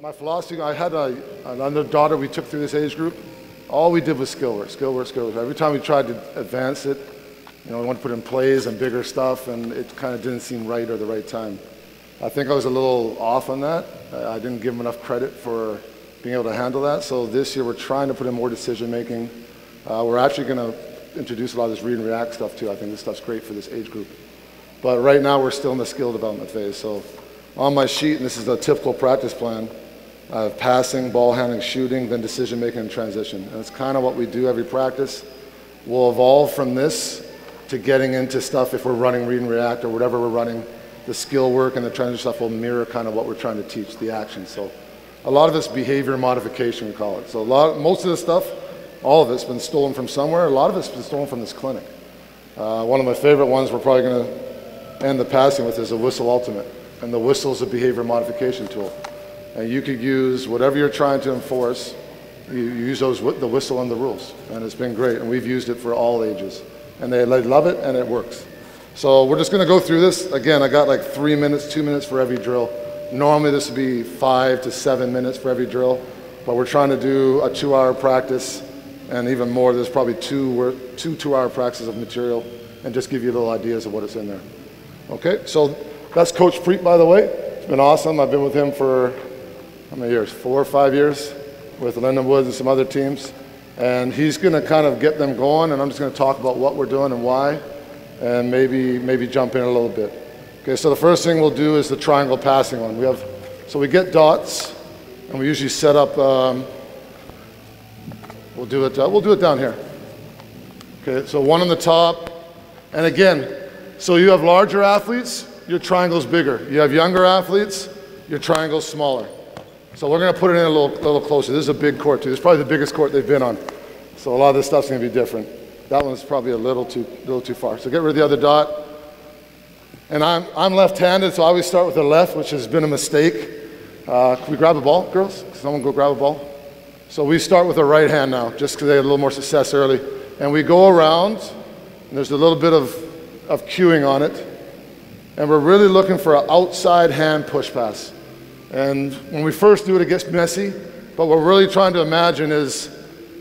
My philosophy, I had another daughter we took through this age group. All we did was skill work, skill work, skill work. Every time we tried to advance it, we wanted to put in plays and bigger stuff, and it kind of didn't seem right or the right time. I think I was a little off on that. I didn't give them enough credit for being able to handle that. So this year we're trying to put in more decision making. We're actually going to introduce a lot of this read and react stuff too. I think this stuff's great for this age group. But right now we're still in the skill development phase. So on my sheet, and this is a typical practice plan, passing, ball handling, shooting, then decision making and transition. And it's kind of what we do every practice. We'll evolve from this to getting into stuff if we're running read and react or whatever we're running. The skill work and the transition stuff will mirror kind of what we're trying to teach, the action. So a lot of it's behavior modification, we call it. So most of the stuff, all of it's been stolen from somewhere. A lot of it's been stolen from this clinic. One of my favorite ones we're probably going to end the passing with is a whistle ultimate. And the whistle is a behavior modification tool. And you could use whatever you're trying to enforce, you use the whistle and the rules. And it's been great. And we've used it for all ages. And they love it, and it works. So we're just going to go through this. Again, I got like 3 minutes, 2 minutes for every drill. Normally this would be 5 to 7 minutes for every drill. But we're trying to do a 2-hour practice. And even more, there's probably two 2-hour practices of material. And just give you little ideas of what is in there. Okay, so that's Coach Preet, by the way. It's been awesome. I've been with him for, how many years? 4 or 5 years with Lyndon Woods and some other teams. And he's going to kind of get them going, and I'm just going to talk about what we're doing and why, and maybe jump in a little bit. Okay, so the first thing we'll do is the triangle passing one. So we get dots, and we usually set up, we'll do it down here. Okay, so one on the top, and again, so you have larger athletes, your triangle's bigger. You have younger athletes, your triangle's smaller. So we're going to put it in a little closer. This is a big court too. This is probably the biggest court they've been on. So a lot of this stuff's going to be different. That one's probably a little too far. So get rid of the other dot. And I'm left-handed, so I always start with the left, which has been a mistake. Can we grab a ball, girls? Can someone go grab a ball? So we start with the right hand now, just because they had a little more success early. And we go around, and there's a little bit of cueing on it. And we're really looking for an outside hand push pass. And when we first do it, it gets messy. But what we're really trying to imagine is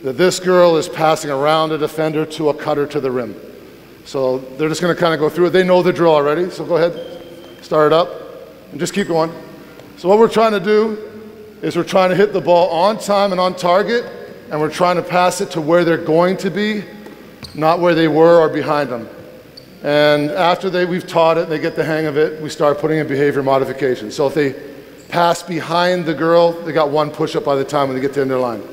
that this girl is passing around a defender to a cutter to the rim. So they're just going to kind of go through it. They know the drill already, so go ahead, start it up, and just keep going. So what we're trying to do is we're trying to hit the ball on time and on target, and we're trying to pass it to where they're going to be, not where they were or behind them. And after we've taught it, they get the hang of it, we start putting in behavior modification. So if they pass behind the girl, they got 1 push-up by the time when they get to the end of their line.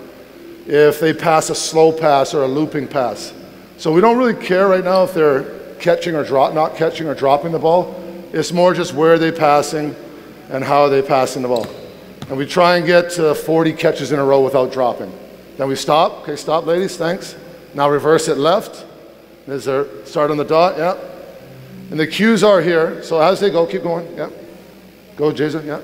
If they pass a slow pass or a looping pass. So we don't really care right now if they're catching or not catching or dropping the ball. It's more just where they're passing and how are they passing the ball. And we try and get to 40 catches in a row without dropping. Then we stop. Okay, stop, ladies, thanks. Now reverse it left. There's their start on the dot, yeah. And the cues are here. So as they go, keep going, yeah. Go, Jason, yeah.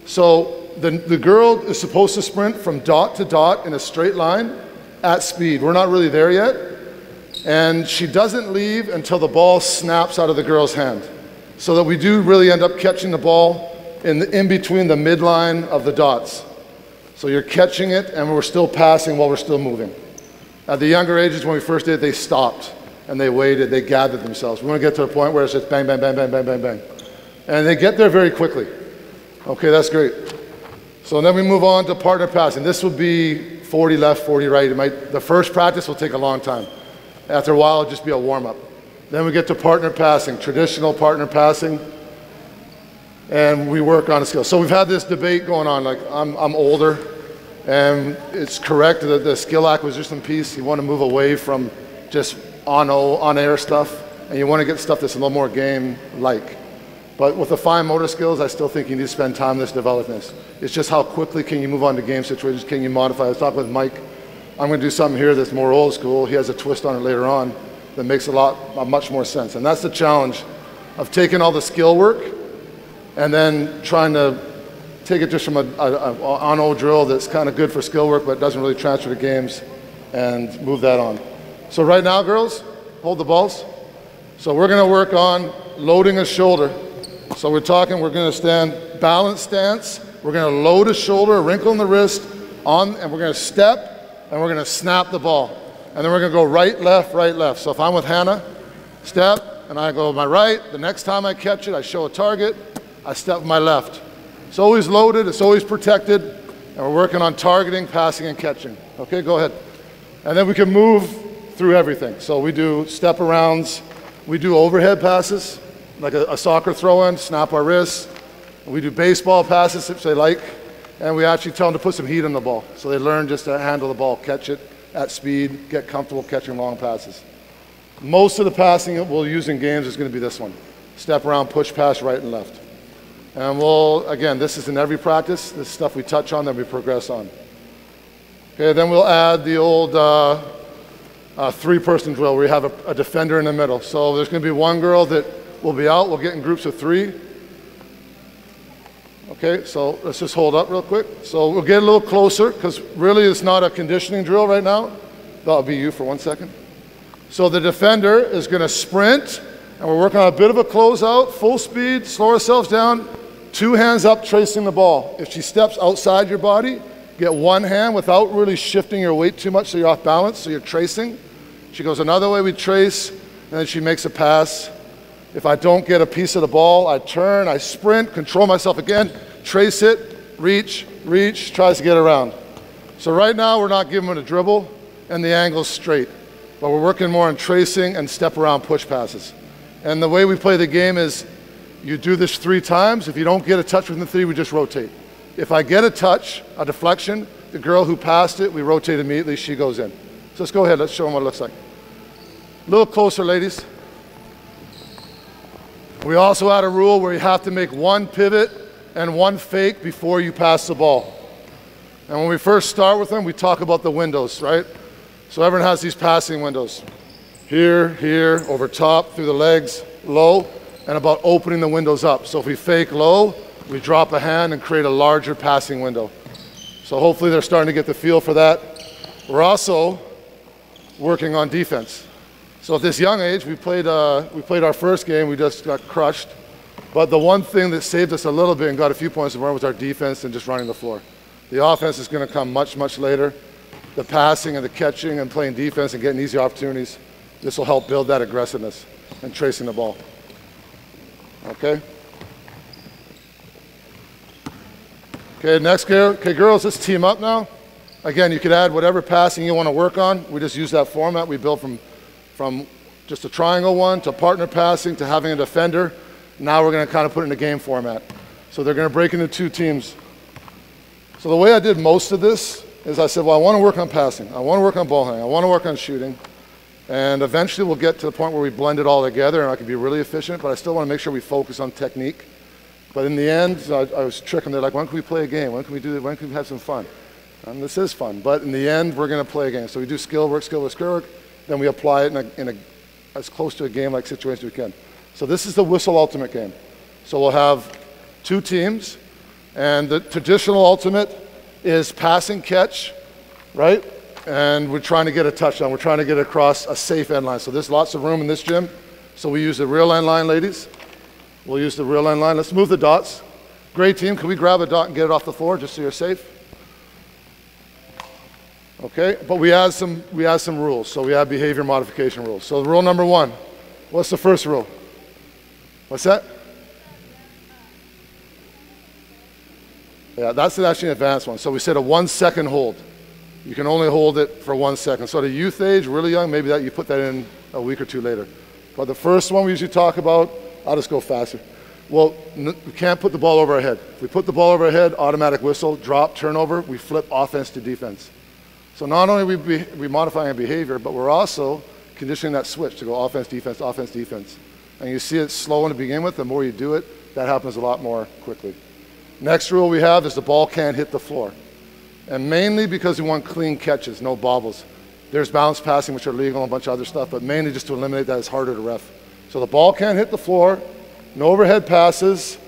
So the girl is supposed to sprint from dot to dot in a straight line at speed. We're not really there yet. And she doesn't leave until the ball snaps out of the girl's hand. So that we do really end up catching the ball in between the midline of the dots. So you're catching it and we're still passing while we're still moving. At the younger ages, when we first did it, they stopped and they waited, they gathered themselves. We want to get to a point where it's just bang, bang, bang, bang, bang, bang, bang. And they get there very quickly. Okay, that's great. So then we move on to partner passing. This will be 40 left, 40 right. The first practice will take a long time. After a while, it'll just be a warm-up. Then we get to partner passing, traditional partner passing, and we work on a skill. So we've had this debate going on, like I'm older, and it's correct that the skill acquisition piece, you want to move away from just on-air stuff, and you want to get stuff that's a little more game-like. But with the fine motor skills, I still think you need to spend time in this developing this. It's just how quickly can you move on to game situations, can you modify? I was talking with Mike, I'm going to do something here that's more old school. He has a twist on it later on that makes much more sense. And that's the challenge of taking all the skill work and then trying to take it just from an on-O drill that's kind of good for skill work but doesn't really transfer to games and move that on. So right now, girls, hold the balls. So we're going to work on loading a shoulder. So we're going to stand balanced stance we're going to load a shoulder, a wrinkle in the wrist, and we're going to step, and we're going to snap the ball. And then we're going to go right, left, right, left. So if I'm with Hannah, step, and I go with my right. The next time I catch it, I show a target, I step with my left. It's always loaded, it's always protected, and we're working on targeting, passing, and catching. Okay, go ahead. And then we can move through everything. So we do step arounds, we do overhead passes, like a soccer throw-in, snap our wrists. We do baseball passes if they like, and we actually tell them to put some heat on the ball. So they learn just to handle the ball, catch it at speed, get comfortable catching long passes. Most of the passing that we'll use in games is going to be this one. Step around, push pass, right and left. And we'll, again, this is in every practice. This is stuff we touch on, then we progress on. Okay, then we'll add the old three-person drill where you have a defender in the middle. So there's going to be one girl that will be out. We'll get in groups of 3. Okay, so let's just hold up real quick. So we'll get a little closer because really it's not a conditioning drill right now. That'll be you for 1 second. So the defender is going to sprint, and we're working on a bit of a closeout, full speed, slow ourselves down, 2 hands up tracing the ball. If she steps outside your body, get 1 hand without really shifting your weight too much so you're off balance, so you're tracing. She goes another way, we trace, and then she makes a pass. If I don't get a piece of the ball, I turn, I sprint, control myself again, trace it, reach, tries to get around. So right now we're not giving it a dribble and the angle's straight, but we're working more on tracing and step around push passes. And the way we play the game is you do this 3 times. If you don't get a touch within 3, we just rotate. If I get a touch, a deflection, the girl who passed it, we rotate immediately, she goes in. So let's go ahead, let's show them what it looks like. A little closer, ladies. We also had a rule where you have to make 1 pivot and 1 fake before you pass the ball. And when we first start with them, we talk about the windows, right? So everyone has these passing windows. Here, over top, through the legs, low, and about opening the windows up. So if we fake low, we drop a hand and create a larger passing window. So hopefully they're starting to get the feel for that. We're also working on defense. So at this young age, we played our first game, we just got crushed. But the one thing that saved us a little bit and got a few points was our defense and just running the floor. The offense is going to come much, much later. The passing and the catching and playing defense and getting easy opportunities, this will help build that aggressiveness and tracing the ball. Okay? Okay, next gear. Okay, girls, let's team up now. Again, you could add whatever passing you want to work on. We just use that format. We built from just a triangle one to partner passing to having a defender. Now we're going to kind of put it in a game format. So they're going to break into 2 teams. So the way I did most of this is I said, well, I want to work on passing. I want to work on ball handling. I want to work on shooting. And eventually we'll get to the point where we blend it all together and I can be really efficient, but I still want to make sure we focus on technique. But in the end, I was tricking. They're like, when can we play a game? When can we do it? When can we have some fun? And this is fun. But in the end, we're going to play a game. So we do skill work, then we apply it in a as close to a game-like situation as we can. So this is the Whistle Ultimate game. So we'll have 2 teams, and the traditional Ultimate is pass and catch, right? And we're trying to get a touchdown. We're trying to get across a safe end line. So there's lots of room in this gym. So we use the real end line, ladies. We'll use the real end line. Let's move the dots. Great team, can we grab a dot and get it off the floor just so you're safe? Okay, but we add some rules. So we have behavior modification rules. So rule number 1, what's the first rule? What's that? Yeah, that's actually an advanced one. So we said a 1 second hold. You can only hold it for 1 second. So at a youth age, really young, maybe that you put that in a week or 2 later. But the first one we usually talk about, I'll just go faster. Well, we can't put the ball over our head. If we put the ball over our head, automatic whistle, drop, turnover, we flip offense to defense. So not only are we modifying our behavior, but we're also conditioning that switch to go offense, defense, offense, defense. And you see it slow to begin with. The more you do it, that happens a lot more quickly. Next rule we have is the ball can't hit the floor. And mainly because we want clean catches, no bobbles. There's bounce passing, which are legal, and a bunch of other stuff, but mainly just to eliminate that, it's harder to ref. So the ball can't hit the floor, no overhead passes,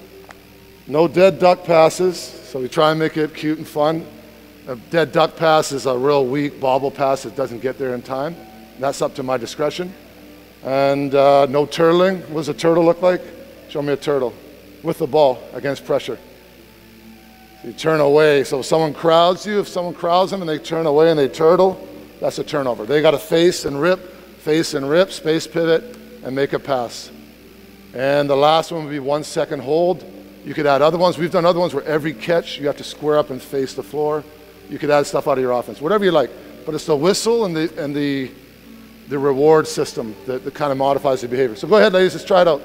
no dead duck passes. So we try and make it cute and fun. A dead duck pass is a real weak bobble pass that doesn't get there in time. That's up to my discretion. And no turtling. What does a turtle look like? Show me a turtle with the ball against pressure. You turn away. So if someone crowds you, if someone crowds them and they turn away and they turtle, that's a turnover. They got to face and rip, space pivot, and make a pass. And the last one would be 1 second hold. You could add other ones. We've done other ones where every catch you have to square up and face the floor. You could add stuff out of your offense, whatever you like. But it's the whistle and the reward system that kind of modifies the behavior. So go ahead, ladies, let's try it out.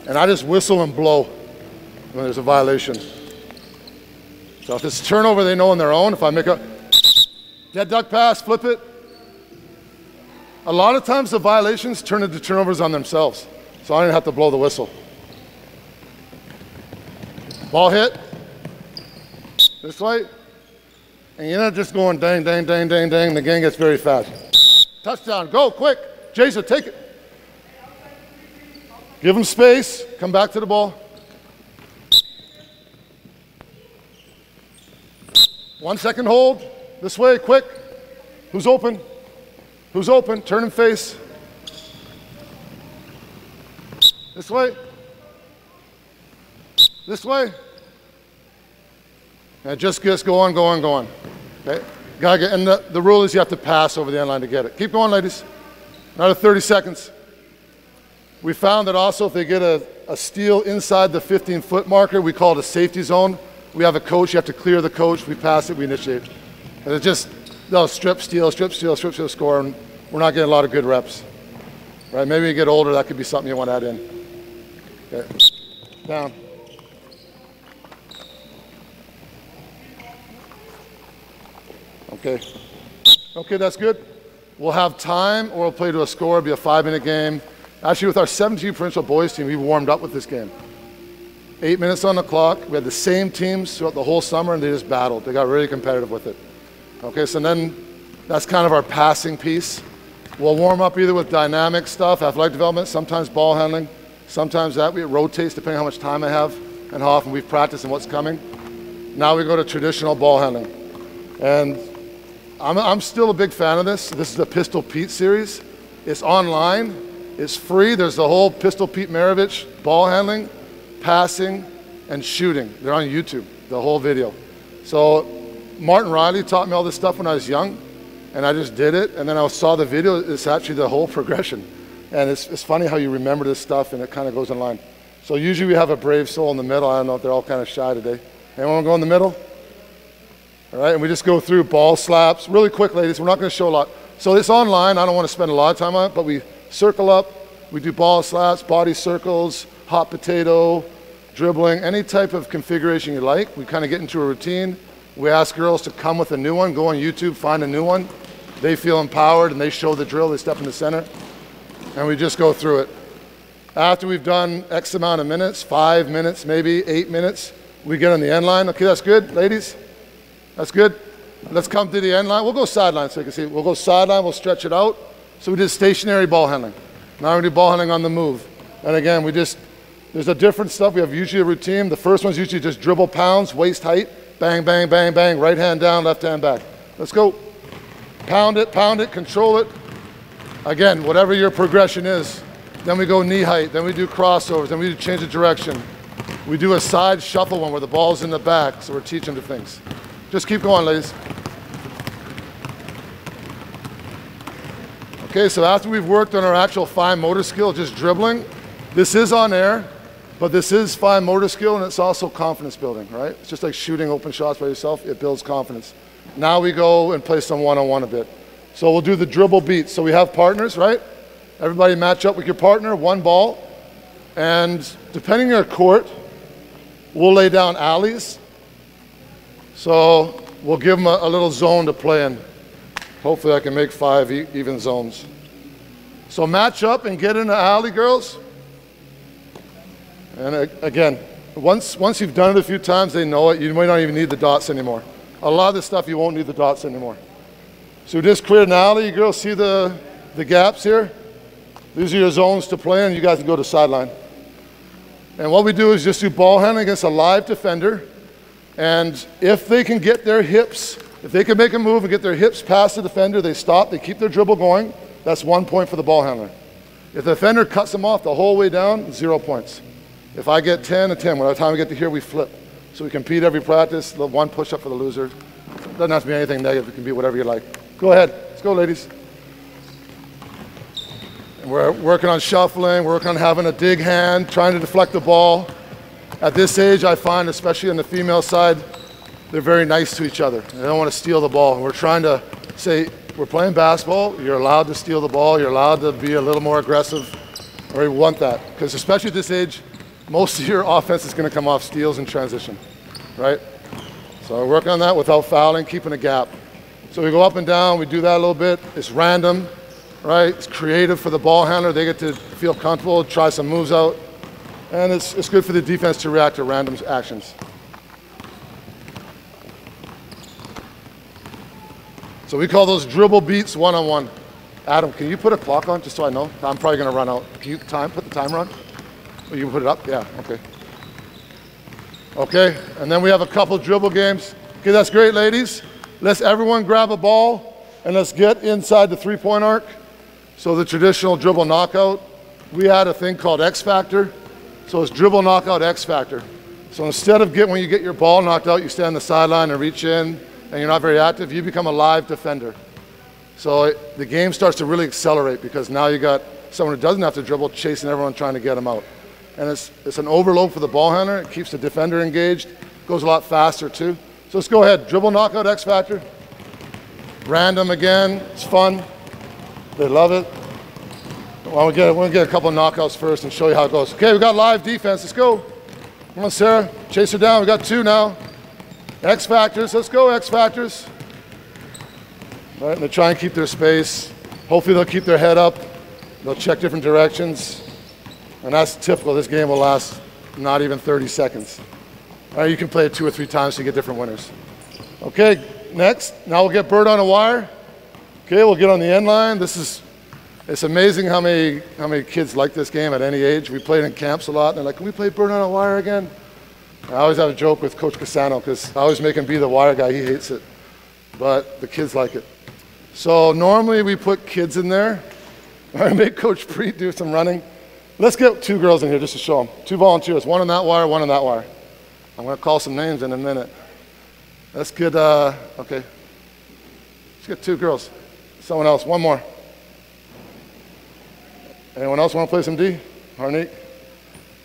And I just whistle and blow when there's a violation. So if it's turnover, they know on their own. If I make a dead duck pass, flip it. A lot of times the violations turn into turnovers on themselves. So I don't have to blow the whistle. Ball hit. This way. And you're not just going dang, dang, dang, dang, dang. The game gets very fast. Touchdown. Go, quick. Jason, take it. Give them space. Come back to the ball. 1 second hold. This way, quick. Who's open? Who's open? Turn and face. This way. This way. And just go on, go on, go on. Okay? Gotta get, and the rule is you have to pass over the end line to get it. Keep going, ladies. Another 30 seconds. We found that also if they get a steal inside the 15-foot marker, we call it a safety zone. We have a coach, you have to clear the coach, we pass it, we initiate. And it's just, they'll strip, steal, score, and we're not getting a lot of good reps. Right, maybe you get older, that could be something you want to add in. Okay, down. Okay, that's good. We'll have time, or we'll play to a score, it'll be a 5-minute game. Actually, with our 17 provincial boys team, we warmed up with this game. 8 minutes on the clock. We had the same teams throughout the whole summer, and they just battled. They got really competitive with it. Okay, so then that's kind of our passing piece. We'll warm up either with dynamic stuff, athletic development, sometimes ball handling, sometimes that. It rotates depending on how much time I have and how often we've practiced and what's coming. Now we go to traditional ball handling. And I'm still a big fan of this. This is the Pistol Pete series. It's online. It's free. There's the whole Pistol Pete Maravich ball handling, passing, and shooting. They're on YouTube, the whole video. So Martin Riley taught me all this stuff when I was young, and I just did it. And then I saw the video. It's actually the whole progression. And it's funny how you remember this stuff, and it kind of goes in line. So usually we have a brave soul in the middle. I don't know if they're all kind of shy today. Anyone want to go in the middle? All right, and we just go through ball slaps. Really quick, ladies. We're not going to show a lot. So it's online. I don't want to spend a lot of time on it, but we circle up. We do ball slaps, body circles, hot potato, dribbling, any type of configuration you like. We kind of get into a routine. We ask girls to come with a new one. Go on YouTube, find a new one. They feel empowered, and they show the drill. They step in the center, and we just go through it. After we've done X amount of minutes, 5 minutes, maybe 8 minutes, we get on the end line. Okay, that's good, ladies? That's good? Let's come to the end line. We'll go sideline so you can see. We'll go sideline, we'll stretch it out. So we did stationary ball handling. Now we do ball handling on the move. And again, there's a different stuff. We have usually a routine. The first one's usually just dribble pounds, waist height, bang, bang, bang, bang, right hand down, left hand back. Let's go. Pound it, control it. Again, whatever your progression is. Then we go knee height, then we do crossovers, then we do change of direction. We do a side shuffle one where the ball's in the back, so we're teaching them things. Just keep going, ladies. Okay, so after we've worked on our actual fine motor skill, just dribbling, this is on air, but this is fine motor skill, and it's also confidence building, right? It's just like shooting open shots by yourself. It builds confidence. Now we go and play some one-on-one a bit. So we'll do the dribble beats. So we have partners, right? Everybody match up with your partner, one ball. And depending on your court, we'll lay down alleys. So we'll give them a little zone to play in. Hopefully I can make 5 even zones. So match up and get in the alley, girls. And again, once you've done it a few times, they know it. You might not even need the dots anymore. A lot of this stuff, you won't need the dots anymore. So we just create an alley. You girls see the gaps here? These are your zones to play in. You guys can go to sideline. And what we do is just do ball handling against a live defender. And if they can get their hips, if they can make a move and get their hips past the defender, they stop, they keep their dribble going. That's 1 point for the ball handler. If the defender cuts them off the whole way down, 0 points. If I get 10 and 10, by the time we get to here, we flip. So we compete every practice, the one push-up for the loser. Doesn't have to be anything negative, it can be whatever you like. Go ahead, let's go, ladies. And we're working on shuffling, we're working on having a dig hand, trying to deflect the ball. At this age, I find, especially on the female side, they're very nice to each other. They don't want to steal the ball. And we're trying to say, we're playing basketball, you're allowed to steal the ball, you're allowed to be a little more aggressive, or we want that. Because especially at this age, most of your offense is going to come off steals and transition, right? So we're working on that without fouling, keeping a gap. So we go up and down, we do that a little bit. It's random, right? It's creative for the ball handler. They get to feel comfortable, try some moves out. And it's good for the defense to react to random actions. So we call those dribble beats one-on-one. Adam, can you put a clock on just so I know? I'm probably going to run out. Can you put the timer on? Oh, you can put it up? Yeah, okay. Okay, and then we have a couple dribble games. Okay, that's great, ladies. Let's everyone grab a ball and let's get inside the three-point arc. So the traditional dribble knockout, we had a thing called X Factor. So it's dribble knockout X Factor. So instead of when you get your ball knocked out, you stand on the sideline and reach in and you're not very active, you become a live defender. So the game starts to really accelerate because now you got someone who doesn't have to dribble chasing everyone trying to get them out. And it's an overload for the ball handler. It keeps the defender engaged. Goes a lot faster too. So let's go ahead. Dribble knockout X Factor. Random again. It's fun. They love it. We'll get a couple of knockouts first and show you how it goes. Okay, we got live defense. Let's go. Come on, Sarah. Chase her down. We got 2 now. X Factors. Let's go, X Factors. All right, and they try and keep their space. Hopefully they'll keep their head up. They'll check different directions. And that's typical. This game will last not even 30 seconds. All right, you can play it 2 or 3 times to get different winners. Okay, next. Now we'll get bird on a wire. Okay, we'll get on the end line. It's amazing how many kids like this game at any age. We played in camps a lot, and they're like, can we play bird on a wire again? I always have a joke with Coach Casano because I always make him be the wire guy. He hates it, but the kids like it. So normally we put kids in there. I make Coach Preet do some running. Let's get 2 girls in here just to show them. 2 volunteers, 1 on that wire, 1 on that wire. I'm going to call some names in a minute. Let's get, okay. Let's get 2 girls. Someone else, 1 more. Anyone else want to play some D? Harnique?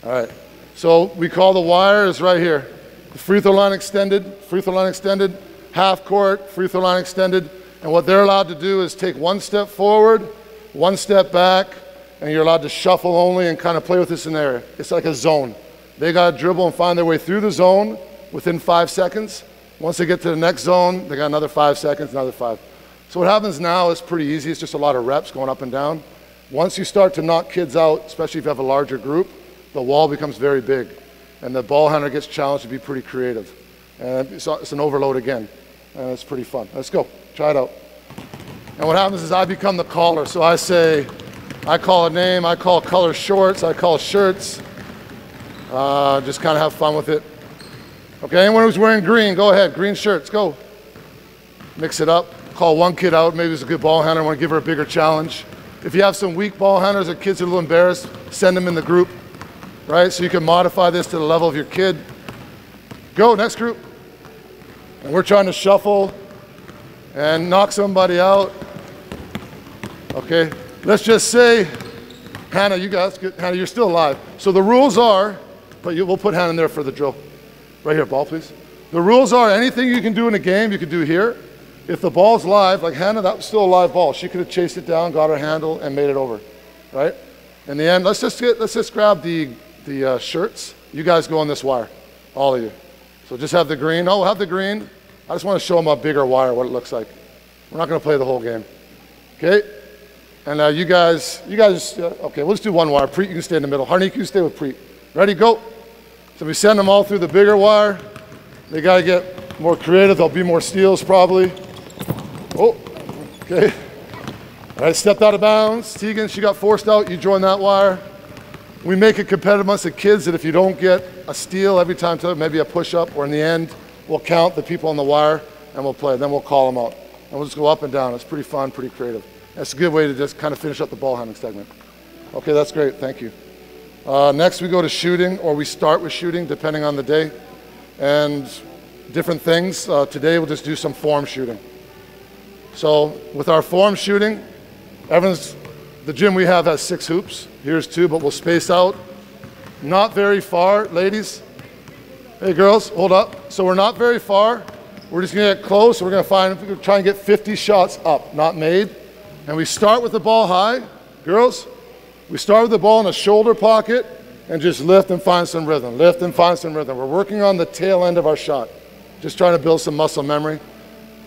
All right. So we call the wires right here. The free throw line extended, half court, free throw line extended. And what they're allowed to do is take 1 step forward, 1 step back, and you're allowed to shuffle only and kind of play with this in there. It's like a zone. They got to dribble and find their way through the zone within 5 seconds. Once they get to the next zone, they got another 5 seconds, another 5. So what happens now is pretty easy. It's just a lot of reps going up and down. Once you start to knock kids out, especially if you have a larger group, the wall becomes very big. And the ball handler gets challenged to be pretty creative. And it's an overload again. And it's pretty fun. Let's go. Try it out. And what happens is I become the caller. So I call a name, I call color shorts, I call shirts. Just kind of have fun with it. Okay, anyone who's wearing green, go ahead. Green shirts, go. Mix it up. Call 1 kid out. Maybe it's a good ball handler. I want to give her a bigger challenge. If you have some weak ball handlers or kids who are a little embarrassed, send them in the group, right? So you can modify this to the level of your kid. Go, next group. And we're trying to shuffle and knock somebody out. Okay, let's just say, Hannah, Hannah, you're still alive. So the rules are, but we'll put Hannah in there for the drill. Right here, ball, please. The rules are anything you can do in a game, you can do here. If the ball's live, like Hannah, that was still a live ball. She could have chased it down, got her handle, and made it over, right? In the end, let's just grab the shirts. You guys go on this wire, all of you. So just have the green. Oh, we'll have the green. I just want to show them a bigger wire, what it looks like. We're not going to play the whole game, okay? And you guys, okay, we'll just do 1 wire. Preet, you can stay in the middle. Harnique, you stay with Preet. Ready, go. So we send them all through the bigger wire. They got to get more creative. There'll be more steals probably. Oh, okay. All right, stepped out of bounds. Tegan, she got forced out. You join that wire. We make it competitive amongst the kids that if you don't get a steal every time, maybe a push-up, or in the end, we'll count the people on the wire and we'll play. Then we'll call them out. And we'll just go up and down. It's pretty fun, pretty creative. That's a good way to just kind of finish up the ball handling segment. Okay, that's great, thank you. Next we go to shooting, or we start with shooting, depending on the day. And different things. Today we'll just do some form shooting. So with our form shooting, the gym we have has 6 hoops. Here's 2, but we'll space out. Not very far, ladies. Hey girls, hold up. So we're not very far. We're just gonna get close. We're gonna try and get 50 shots up, not made. And we start with the ball high. Girls, we start with the ball in a shoulder pocket and just lift and find some rhythm. Lift and find some rhythm. We're working on the tail end of our shot. Just trying to build some muscle memory.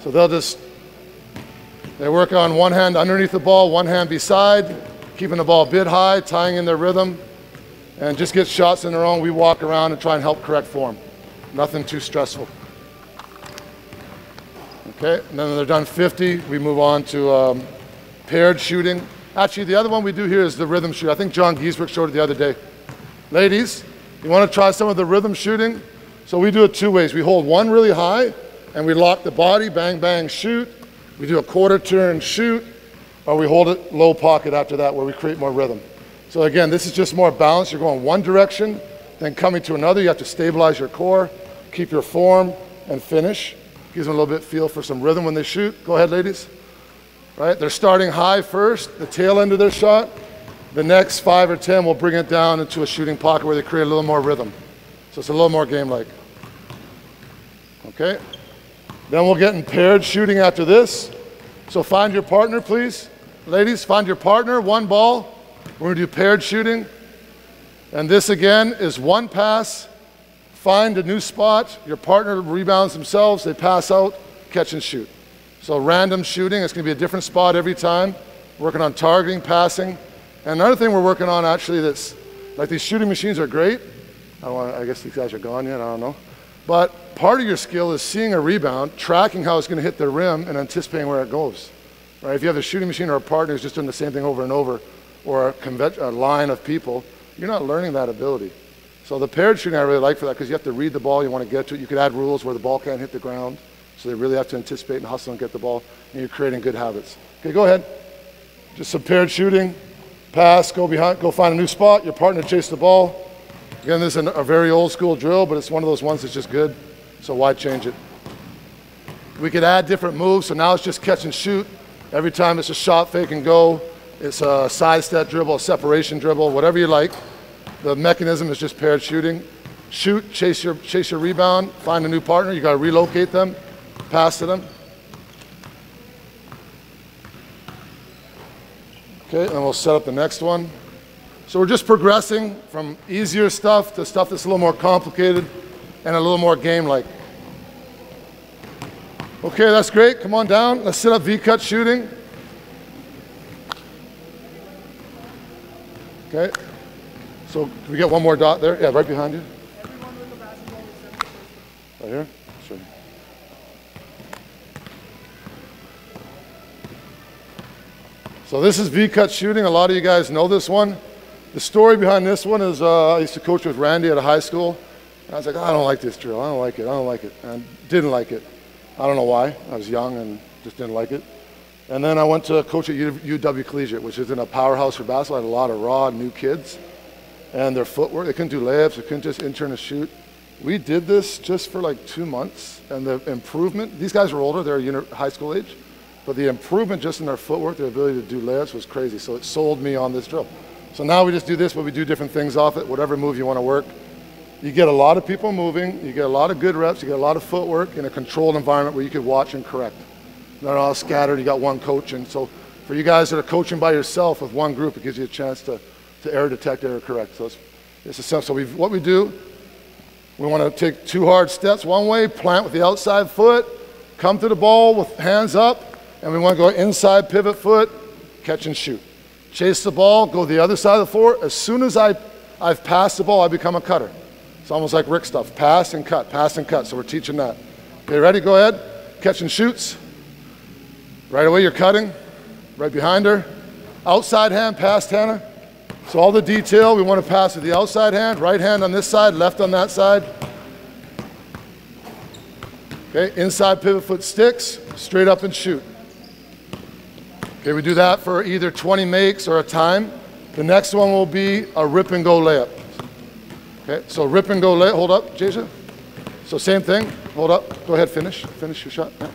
So they work on one hand underneath the ball, one hand beside, keeping the ball a bit high, tying in their rhythm, and just get shots in their own. We walk around and try and help correct form. Nothing too stressful. Okay, and then when they're done 50, we move on to paired shooting. Actually, the other one we do here is the rhythm shoot. I think John Giesbrecht showed it the other day. Ladies, you want to try some of the rhythm shooting? So we do it 2 ways. We hold one really high, and we lock the body, bang, bang, shoot. We do a quarter turn, shoot, or we hold it low pocket after that where we create more rhythm. So again, this is just more balance. You're going one direction, then coming to another. You have to stabilize your core, keep your form, and finish. Gives them a little bit feel for some rhythm when they shoot. Go ahead, ladies. Right, they're starting high first, the tail end of their shot. The next 5 or 10 will bring it down into a shooting pocket where they create a little more rhythm. So it's a little more game-like. Okay. Then we'll get in paired shooting after this. So find your partner, please. Ladies, find your partner, one ball. We're gonna do paired shooting. And this again is one pass, find a new spot, your partner rebounds themselves, they pass out, catch and shoot. So random shooting, it's gonna be a different spot every time. Working on targeting, passing. And another thing we're working on actually that's, like these shooting machines are great. I guess these guys are gone yet, I don't know. But part of your skill is seeing a rebound, tracking how it's going to hit the rim, and anticipating where it goes. Right? If you have a shooting machine or a partner who's just doing the same thing over and over, or a line of people, you're not learning that ability. So the paired shooting I really like for that, because you have to read the ball, you want to get to it. You could add rules where the ball can't hit the ground, so they really have to anticipate and hustle and get the ball, and you're creating good habits. Okay, go ahead. Just some paired shooting, pass, go behind, go find a new spot, your partner chase the ball. Again, this is a very old school drill, but it's one of those ones that's just good, so why change it? We could add different moves, so now it's just catch and shoot. Every time it's a shot, fake and go. It's a side step dribble, a separation dribble, whatever you like. The mechanism is just paired shooting. Shoot, chase your rebound, find a new partner, you gotta relocate them, pass to them. Okay, and we'll set up the next one. So we're just progressing from easier stuff to stuff that's a little more complicated and a little more game-like. Okay, that's great. Come on down. Let's set up V-cut shooting. Okay. So can we get one more dot there? Yeah, right behind you. Right here? Sure. So this is V-cut shooting. A lot of you guys know this one. The story behind this one is I used to coach with Randy at a high school. And I was like, oh, I don't like this drill. I don't like it. I don't like it. And I didn't like it. I don't know why. I was young and just didn't like it. And then I went to coach at UW Collegiate, which is in a powerhouse for basketball. I had a lot of raw new kids. And their footwork, they couldn't do layups. They couldn't just intern and shoot. We did this just for like 2 months. And the improvement, these guys were older. They're high school age. But the improvement just in their footwork, their ability to do layups was crazy. So it sold me on this drill. So now we just do this, but we do different things off it, whatever move you want to work. You get a lot of people moving, you get a lot of good reps, you get a lot of footwork in a controlled environment where you could watch and correct. They're all scattered, you got one coach. And so for you guys that are coaching by yourself with one group, it gives you a chance to error detect, error correct. So it's essential. So what we do, we want to take 2 hard steps one way, plant with the outside foot, come to the ball with hands up, and we want to go inside pivot foot, catch and shoot. Chase the ball, go the other side of the floor. As soon as I've passed the ball, I become a cutter. It's almost like Rick stuff, pass and cut, pass and cut. So we're teaching that. Okay, ready? Go ahead. Catch and shoots. Right away, you're cutting. Right behind her. Outside hand, pass, Hannah. So all the detail, we want to pass with the outside hand, right hand on this side, left on that side. Okay, inside pivot foot sticks, straight up and shoot. Okay, we do that for either 20 makes or a time. The next one will be a rip and go layup. Okay, so rip and go layup. Hold up, Jason. So same thing. Hold up. Go ahead, finish your shot. Yeah.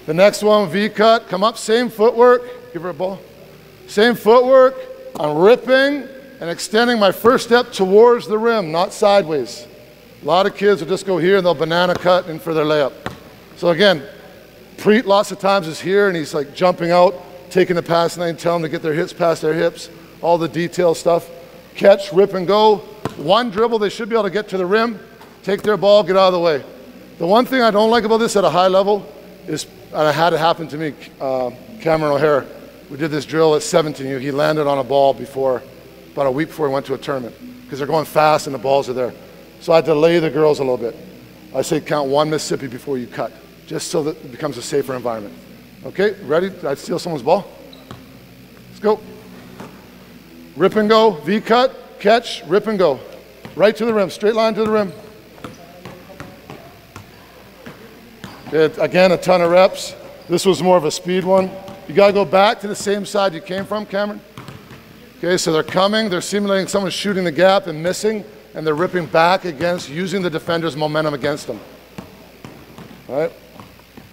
The next one, V cut. Come up, same footwork. Give her a ball. Same footwork. I'm ripping and extending my first step towards the rim, not sideways. A lot of kids will just go here and they'll banana cut in for their layup. So again, Preet lots of times is here and he's like jumping out, taking the pass lane, telling them to get their hips past their hips, all the detail stuff. Catch, rip and go. One dribble, they should be able to get to the rim, take their ball, get out of the way. The one thing I don't like about this at a high level is, and it had it happen to me, Cameron O'Hare, we did this drill at 17. He landed on a ball before, about a week before he went to a tournament, because they're going fast and the balls are there. So I delay the girls a little bit. I say count 1 Mississippi before you cut, just so that it becomes a safer environment. Okay, ready? Did I steal someone's ball? Let's go. Rip and go, V cut, catch, rip and go. Right to the rim, straight line to the rim. Again, a ton of reps. This was more of a speed one. You gotta go back to the same side you came from, Cameron. Okay, so they're coming, they're simulating someone's shooting the gap and missing, and they're ripping back against, using the defender's momentum against them. All right?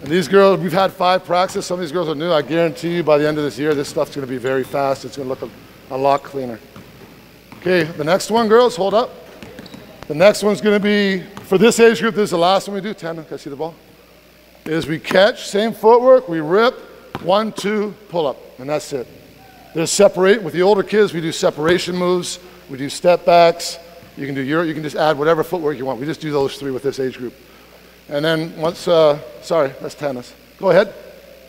And these girls, we've had 5 practices. Some of these girls are new. I guarantee you by the end of this year, this stuff's gonna be very fast. It's gonna look a lot cleaner. Okay, the next one, girls, hold up. The next one's gonna be, for this age group, this is the last one we do. Tana, can I see the ball? Is we catch, same footwork, we rip, 1, 2, pull up, and that's it. There's separate, with the older kids, we do separation moves, we do step backs, you can just add whatever footwork you want. We just do those 3 with this age group. And then once, sorry, that's tennis. Go ahead,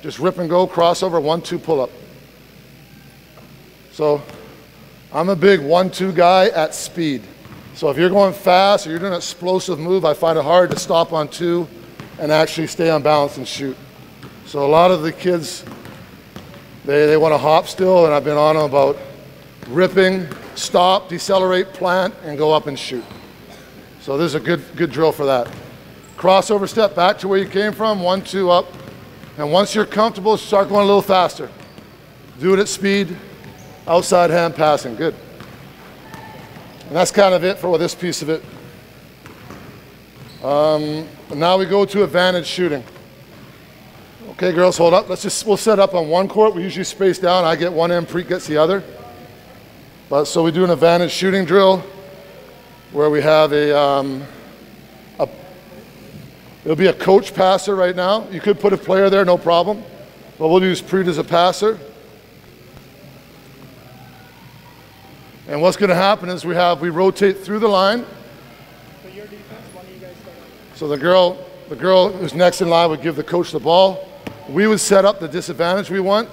just rip and go, crossover, 1, 2, pull up. So I'm a big 1, 2 guy at speed. So if you're going fast or you're doing an explosive move, I find it hard to stop on 2 and actually stay on balance and shoot. So a lot of the kids, they want to hop still, and I've been on them about ripping, stop, decelerate, plant, and go up and shoot. So this is a good drill for that. Crossover step back to where you came from, 1, 2, up. And once you're comfortable, start going a little faster. Do it at speed, outside hand passing, good. And that's kind of it for this piece of it. Now we go to advantage shooting. Okay, girls, hold up. We'll set up on one court. We usually space down. I get one end, Preet gets the other. But so we do an advantage shooting drill where we have it'll be a coach passer right now. You could put a player there, no problem. But we'll use Preet as a passer. And what's going to happen is we rotate through the line. So your defense, when do you guys start? So the girl who's next in line would give the coach the ball. We would set up the disadvantage we want.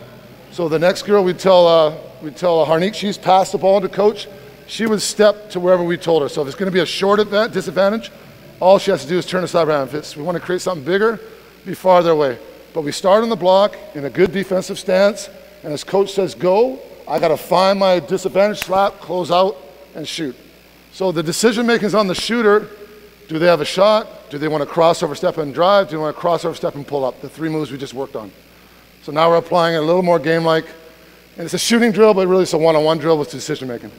So the next girl, we'd tell Harnique, she's passed the ball to coach. She would step to wherever we told her. So if it's going to be a short disadvantage, all she has to do is turn the side around. If we want to create something bigger, be farther away. But we start on the block in a good defensive stance, and as coach says go, I got to find my disadvantage, slap, close out, and shoot. So the decision making is on the shooter. Do they have a shot? Do they want to crossover step and drive? Do they want to crossover step and pull up? The 3 moves we just worked on. So now we're applying it a little more game-like. And it's a shooting drill, but really it's a one-on-one drill with decision making.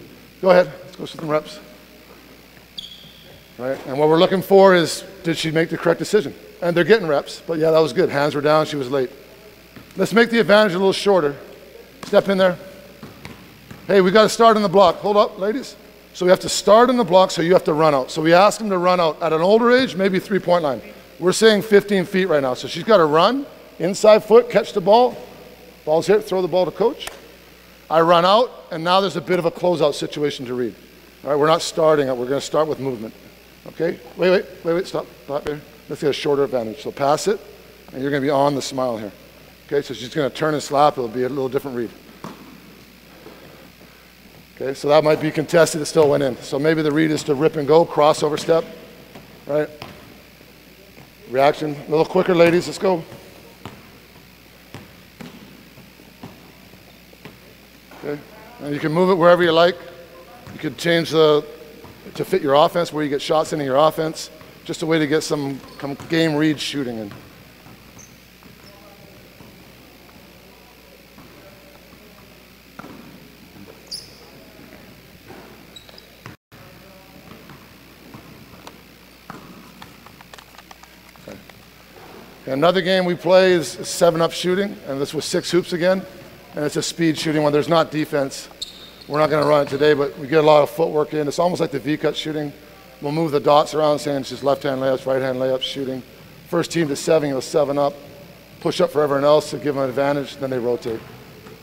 Go ahead, let's go through some reps. Right, and what we're looking for is, did she make the correct decision? And they're getting reps, but yeah, that was good. Hands were down, she was late. Let's make the advantage a little shorter. Step in there. Hey, we got to start in the block. Hold up, ladies. So we have to start in the block, so you have to run out. So we ask them to run out. At an older age, maybe 3-point line. We're saying 15 feet right now. So she's got to run, inside foot, catch the ball. Ball's here, throw the ball to coach. I run out, and now there's a bit of a closeout situation to read. All right, we're not starting it. We're going to start with movement. Okay? Wait, stop there. Let's get a shorter advantage. So pass it, and you're going to be on the smile here. Okay, so she's going to turn and slap. It'll be a little different read. Okay, so that might be contested, it still went in. So maybe the read is to rip and go, crossover step, right? Reaction, a little quicker, ladies, let's go. Okay, and you can move it wherever you like. You could change to fit your offense, where you get shots into your offense. Just a way to get some game read shooting in. Another game we play is 7-up shooting, and this was 6 hoops again, and it's a speed shooting when there's not defense. We're not going to run it today, but we get a lot of footwork in. It's almost like the V-cut shooting. We'll move the dots around, saying it's just left-hand layups, right-hand layups, shooting. First team to 7, you'll 7-up, push up for everyone else to give them an advantage, then they rotate.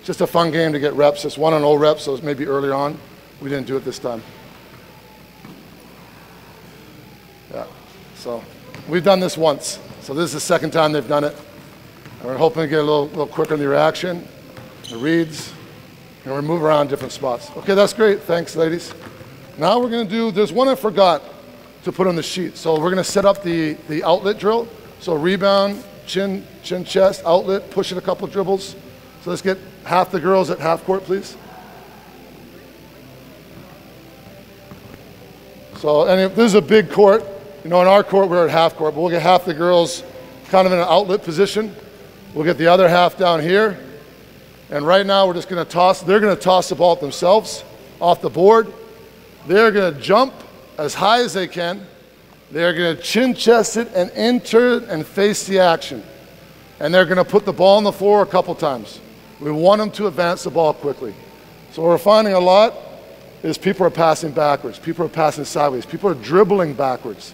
Just a fun game to get reps. It's 1-on-0 reps, so it's maybe earlier on. We didn't do it this time. Yeah, so we've done this once. So this is the second time they've done it. And we're hoping to get a little quicker in the reaction, the reads, and we move around different spots. Okay, that's great. Thanks, ladies. Now we're going to do, there's one I forgot to put on the sheet. So we're going to set up the outlet drill. So rebound, chin, chest, outlet, push it a couple dribbles. So let's get half the girls at half court, please. So, and if this is a big court, you know, in our court, we're at half court, but we'll get half the girls kind of in an outlet position. We'll get the other half down here. And right now, we're just going to toss, they're going to toss the ball themselves off the board. They're going to jump as high as they can. They're going to chin chest it and enter and face the action. And they're going to put the ball on the floor a couple times. We want them to advance the ball quickly. So what we're finding a lot is people are passing backwards. People are passing sideways. People are dribbling backwards.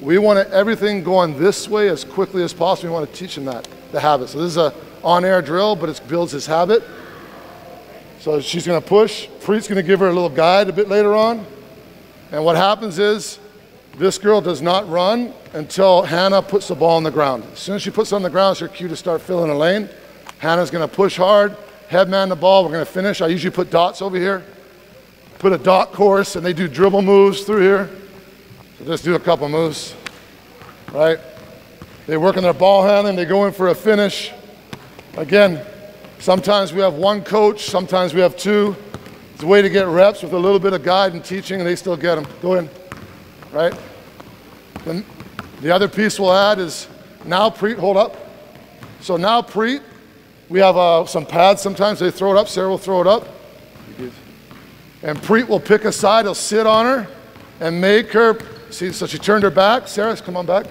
We want everything going this way as quickly as possible. We want to teach them that, the habit. So this is a on-air drill, but it builds his habit. So she's going to push. Preet's going to give her a little guide a bit later on. And what happens is this girl does not run until Hannah puts the ball on the ground. As soon as she puts it on the ground, it's her cue to start filling a lane. Hannah's going to push hard, headman the ball. We're going to finish. I usually put dots over here. Put a dot course, and they do dribble moves through here. So just do a couple moves, right? They work on their ball handling. They go in for a finish. Again, sometimes we have one coach. Sometimes we have two. It's a way to get reps with a little bit of guide and teaching, and they still get them. Go in, right? Then the other piece we'll add is now Preet, hold up. So now Preet, we have some pads sometimes. They throw it up. Sarah will throw it up. And Preet will pick a side. He'll sit on her and make her, see, so she turned her back. Sarah, come on back.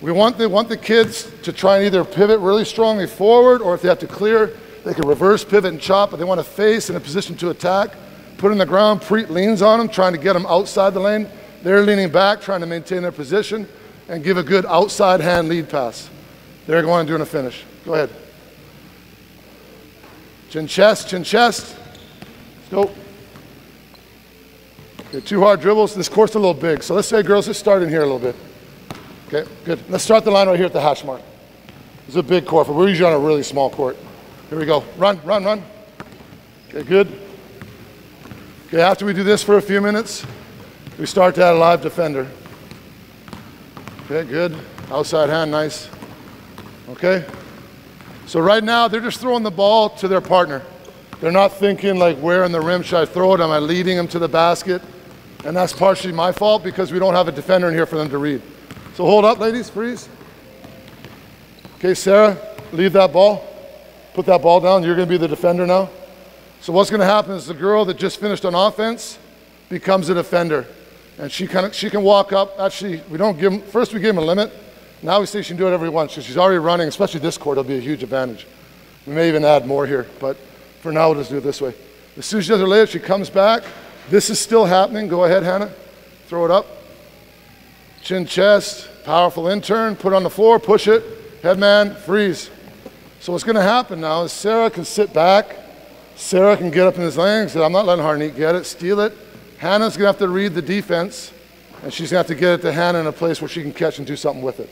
We want the kids to try and either pivot really strongly forward, or if they have to clear, they can reverse pivot and chop, but they want to face in a position to attack. Put in the ground, Preet leans on them, trying to get them outside the lane. They're leaning back, trying to maintain their position and give a good outside hand lead pass. They're going and doing a finish. Go ahead. Chin chest, chin chest. Let's go. Okay, 2 hard dribbles. This court's a little big. So let's say, girls, let's start in here a little bit. Okay, good. Let's start the line right here at the hash mark. It's a big court, but we're usually on a really small court. Here we go. Run, run, run. Okay, good. Okay, after we do this for a few minutes, we start to add a live defender. Okay, good. Outside hand, nice. Okay. So right now, they're just throwing the ball to their partner. They're not thinking like, where in the rim should I throw it? Am I leading them to the basket? And that's partially my fault because we don't have a defender in here for them to read. So hold up, ladies, freeze. Okay, Sarah, leave that ball. Put that ball down. You're going to be the defender now. So what's going to happen is the girl that just finished on offense becomes a defender. And she can walk up. Actually, we don't give them, first we give them a limit. Now we say she can do it every once. So she's already running, especially this court, it'll be a huge advantage. We may even add more here, but for now, we'll just do it this way. As soon as she does her layup, she comes back. This is still happening. Go ahead, Hannah. Throw it up. Chin chest, powerful intern. Put it on the floor, push it. Headman, freeze. So what's going to happen now is Sarah can sit back. Sarah can get up in his lane and say, I'm not letting Harnique get it. Steal it. Hannah's going to have to read the defense, and she's going to have to get it to Hannah in a place where she can catch and do something with it.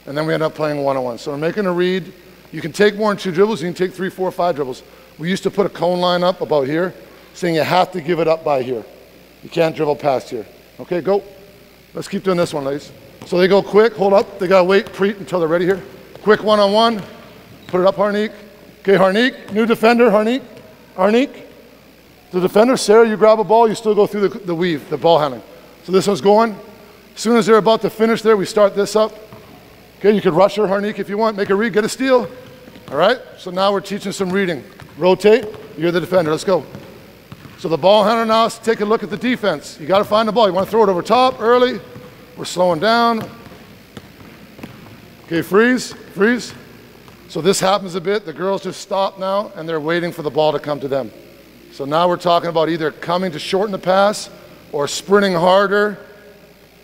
And then we end up playing one-on-one. So we're making a read. You can take more than 2 dribbles. You can take 3, 4, 5 dribbles. We used to put a cone line up about here, saying you have to give it up by here. You can't dribble past here. Okay, go. Let's keep doing this one, ladies. So they go quick, hold up. They got to wait, Preet, until they're ready here. Quick one-on-one. Put it up, Harnique. Okay, Harnique, new defender, Harnique. Harnique. The defender, Sarah, you grab a ball, you still go through the weave, the ball handling. So this one's going. As soon as they're about to finish there, we start this up. Okay, you could rush her, Harnique, if you want. Make a read, get a steal. All right, so now we're teaching some reading. Rotate, you're the defender, let's go. So the ball handler now is to take a look at the defense. You gotta find the ball. You wanna throw it over top early. We're slowing down. Okay, freeze, freeze. So this happens a bit. The girls just stop now, and they're waiting for the ball to come to them. So now we're talking about either coming to shorten the pass or sprinting harder,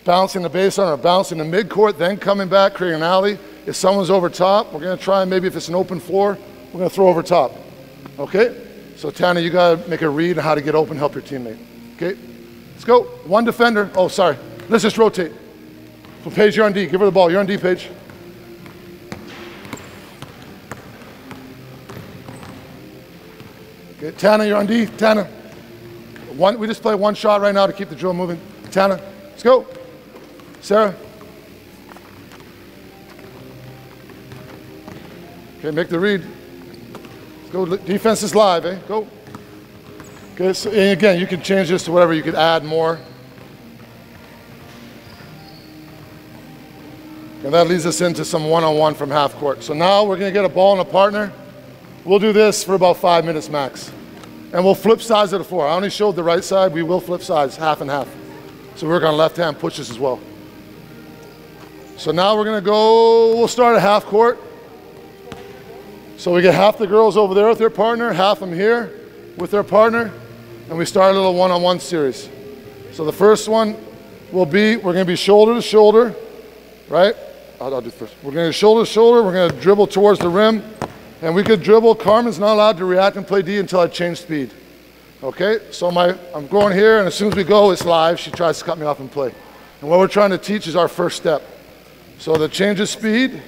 bouncing the baseline or bouncing the midcourt, then coming back, creating an alley. If someone's over top, we're going to try, and maybe if it's an open floor, we're going to throw over top. Okay? So Tana, you got to make a read on how to get open, help your teammate. Okay? Let's go. One defender. Oh, sorry. Let's just rotate. So Paige, you're on D. Give her the ball. You're on D, Paige. Okay, Tana, you're on D. Tana. We just play one shot right now to keep the drill moving. Tana, let's go. Sarah. Okay, make the read. Let's go. Defense is live, eh? Go. Okay, so and again, you can change this to whatever. You could add more. And that leads us into some one-on-one from half court. So now we're going to get a ball and a partner. We'll do this for about 5 minutes max. And we'll flip sides of the floor. I only showed the right side. We will flip sides, half and half. So we're going to left-hand pushes as well. So now we're going to go, we'll start at half court. So we get half the girls over there with their partner, half them here with their partner, and we start a little one-on-one series. So the first one will be, we're going to be shoulder to shoulder, right? I'll do first. We're going to shoulder to shoulder. We're going to dribble towards the rim. And we could dribble. Carmen's not allowed to react and play D until I change speed. Okay, so I'm going here, and as soon as we go, it's live. She tries to cut me off and play. And what we're trying to teach is our first step. So the change of speed,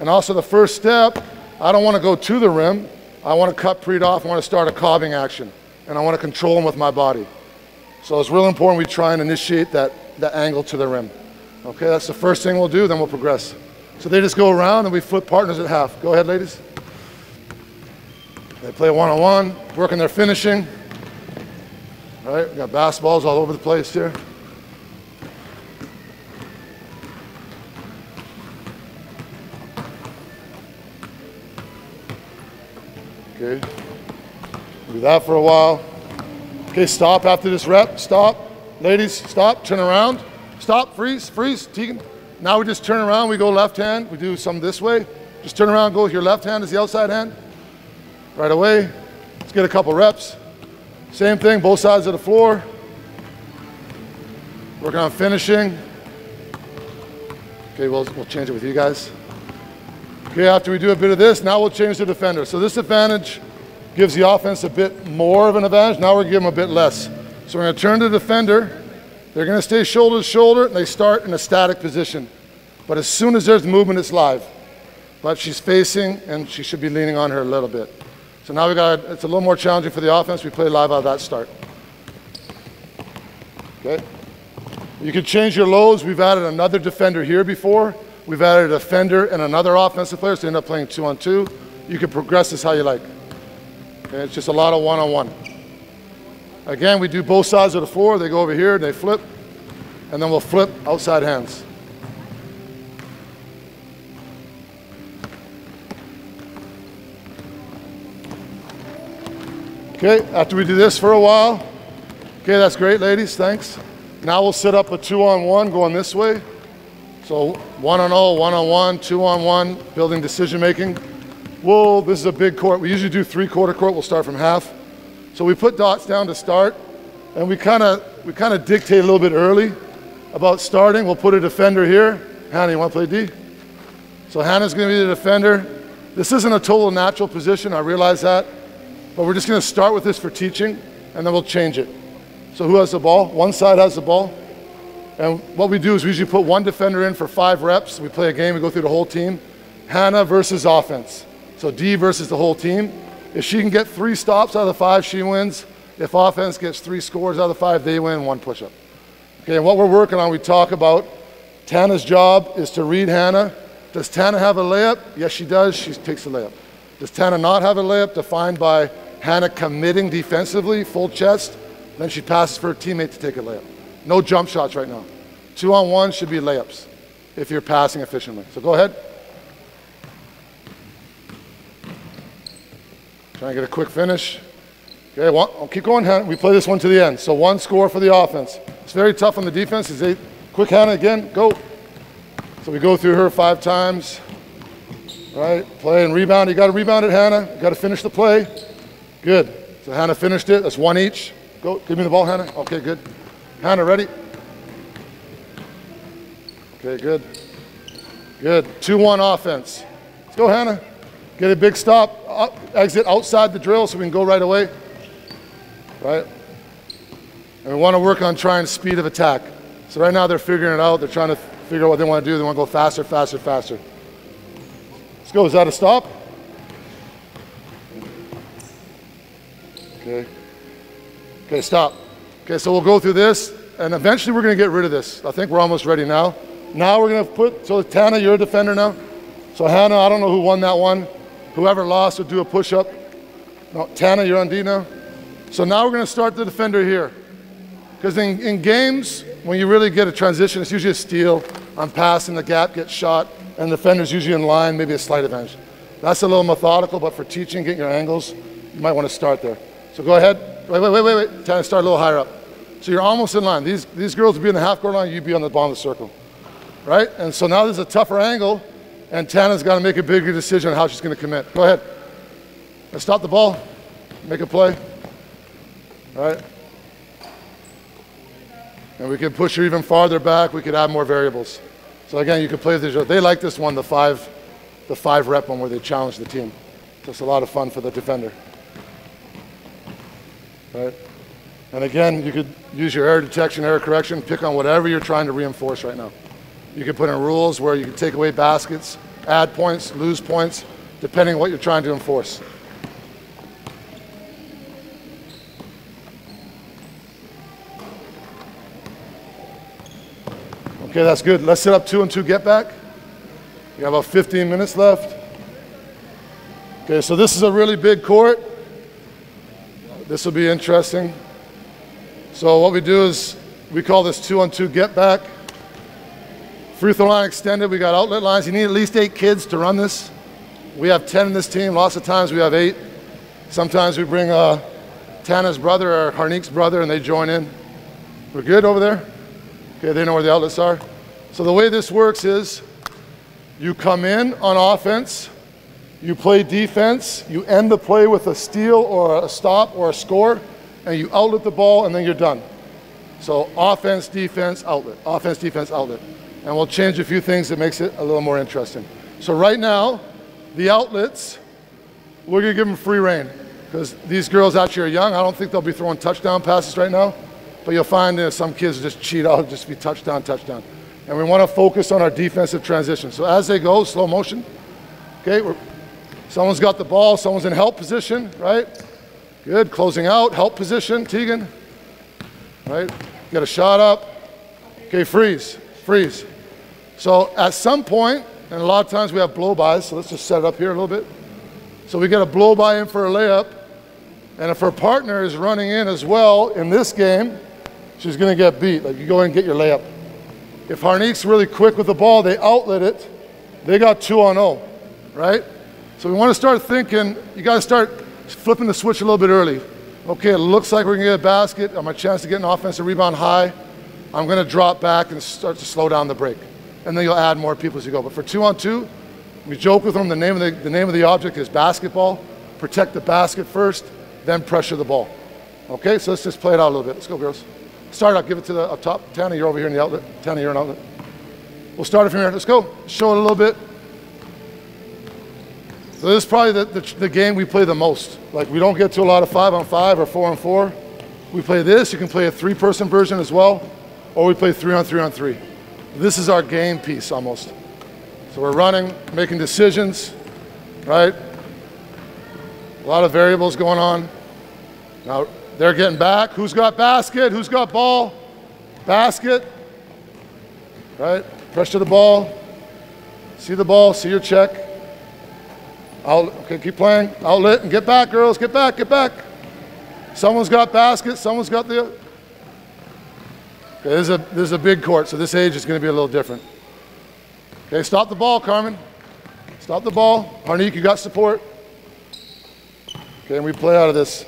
and also the first step, I don't want to go to the rim. I want to cut Preet off. I want to start a cobbing action, and I want to control him with my body. So it's real important we try and initiate that angle to the rim. Okay, that's the first thing we'll do, then we'll progress. So they just go around, and we flip partners at half. Go ahead, ladies. They play one-on-one, working their finishing. All right, we got basketballs all over the place here. Okay, do that for a while. Okay, stop after this rep, stop. Ladies, stop, turn around. Stop, freeze, freeze, Tegan. Now we just turn around, we go left hand. We do some this way. Just turn around, go with your left hand as the outside hand. Right away. Let's get a couple reps. Same thing, both sides of the floor. Working on finishing. Okay, we'll change it with you guys. Okay, after we do a bit of this, now we'll change the defender. So this advantage gives the offense a bit more of an advantage. Now we're gonna give them a bit less. So we're gonna turn to the defender. They're gonna stay shoulder to shoulder, and they start in a static position. But as soon as there's movement, it's live. But she's facing, and she should be leaning on her a little bit. So now it's a little more challenging for the offense. We play live out of that start. Okay. You can change your lows. We've added another defender here before. We've added a defender and another offensive player, so you end up playing 2-on-2. You can progress this how you like. Okay, it's just a lot of one-on-one. Again, we do both sides of the floor. They go over here, they flip, and then we'll flip outside hands. Okay, after we do this for a while, okay, that's great, ladies, thanks. Now we'll set up a 2-on-1 going this way. So 1-on-0, 1-on-1, 2-on-1, building decision making. This is a big court. We usually do 3/4 court. We'll start from half. So we put dots down to start, and we kind of dictate a little bit early about starting. We'll put a defender here. Hannah, you want to play D? So Hannah's going to be the defender. This isn't a total natural position, I realize that. But we're just going to start with this for teaching, and then we'll change it. So who has the ball? One side has the ball. And what we do is we usually put one defender in for 5 reps. We play a game, we go through the whole team. Hannah versus offense. So D versus the whole team. If she can get 3 stops out of the 5, she wins. If offense gets 3 scores out of the 5, they win 1 push-up. Okay, and what we're working on, we talk about Tana's job is to read Hannah. Does Tana have a layup? Yes, she does. She takes a layup. Does Tana not have a layup? Defined by Hannah committing defensively, full chest. Then she passes for her teammate to take a layup. No jump shots right now. 2-on-1 should be layups if you're passing efficiently. So go ahead. Try and get a quick finish. Okay, I'll keep going, Hannah. We play this one to the end. So 1 score for the offense. It's very tough on the defense. Quick, Hannah, again, go. So we go through her 5 times. Right, play and rebound. You got to rebound it, Hannah. You got to finish the play. Good. So Hannah finished it. That's one each. Go, give me the ball, Hannah. Okay, good. Hannah, ready? Okay, good. Good. 2-1 offense. Let's go, Hannah. Get a big stop. Exit outside the drill so we can go right away. Right? And we want to work on trying speed of attack. So right now they're figuring it out. They're trying to figure out what they want to do. They want to go faster, faster, faster. Let's go. Is that a stop? Okay. Okay, stop. Okay, so we'll go through this, and eventually we're going to get rid of this. I think we're almost ready now. Now we're going to put, so Tana, you're a defender now. So Hannah, I don't know who won that one. Whoever lost would do a push-up. No, Tana, you're on D now. So now we're going to start the defender here. Because in games, when you really get a transition, it's usually a steal. I'm passing, the gap gets shot, and the defender's usually in line, maybe a slight advantage. That's a little methodical, but for teaching, getting your angles, you might want to start there. So go ahead. Wait. Tana, start a little higher up. So you're almost in line. These girls would be in the half-court line, you'd be on the bottom of the circle. Right? And so now there's a tougher angle, and Tana's got to make a bigger decision on how she's going to commit. Go ahead. Let's stop the ball. Make a play. All right? And we can push her even farther back. We could add more variables. So again, you can play this. They like this one, the five rep one where they challenge the team. So it's a lot of fun for the defender. Right? And again, you could use your error detection, error correction, pick on whatever you're trying to reinforce right now. You can put in rules where you can take away baskets, add points, lose points, depending on what you're trying to enforce. Okay, that's good. Let's set up 2-on-2 get back. You have about 15 minutes left. Okay, so this is a really big court. This will be interesting. So what we do is we call this 2-on-2 get back. Free throw line extended. We got outlet lines. You need at least 8 kids to run this. We have 10 in this team. Lots of times we have 8. Sometimes we bring Tana's brother or Harnique's brother and they join in. We're good over there? Okay, they know where the outlets are. So the way this works is you come in on offense, you play defense, you end the play with a steal or a stop or a score, and you outlet the ball, and then you're done. So offense, defense, outlet. Offense, defense, outlet. And we'll change a few things that makes it a little more interesting. So right now, the outlets, we're going to give them free rein because these girls actually are young. I don't think they'll be throwing touchdown passes right now. But you'll find that some kids just cheat out, just be touchdown, touchdown. And we want to focus on our defensive transition. So as they go, slow motion. Okay, someone's got the ball, someone's in help position, right? Good, closing out, help position, Tegan. Right, get a shot up. Okay, freeze. So at some point, and a lot of times we have blow-bys, so let's just set it up here a little bit. So we get a blow-by in for a layup. And if her partner is running in as well in this game, she's going to get beat. Like, you go and get your layup. If Harnique's really quick with the ball, they outlet it. They got 2-on-0, right? So we want to start thinking, you got to start flipping the switch a little bit early. Okay, it looks like we're going to get a basket. My chance to get an offensive rebound high. I'm going to drop back and start to slow down the break. And then you'll add more people as you go. But for 2-on-2, we joke with them, the name of the object is basketball. Protect the basket first, then pressure the ball. Okay, so let's just play it out a little bit. Let's go, girls. Start up, give it to the up top. Tana, you're over here in the outlet. Tana, you're in outlet. We'll start it from here. Let's go. Show it a little bit. So this is probably the game we play the most. Like, we don't get to a lot of 5-on-5 or 4-on-4. We play this. You can play a 3-person version as well, or we play 3-on-3-on-3. This is our game piece almost. So we're running, making decisions, right? A lot of variables going on. Now they're getting back. Who's got basket? Who's got ball? Basket, right? Pressure the ball. See the ball, see your check. Okay, keep playing. Outlet and get back, girls. Get back, get back. Someone's got basket, someone's got the... Okay, this is a big court, so this age is going to be a little different. Okay, stop the ball, Carmen. Stop the ball. Harnique, you got support. Okay, and we play out of this.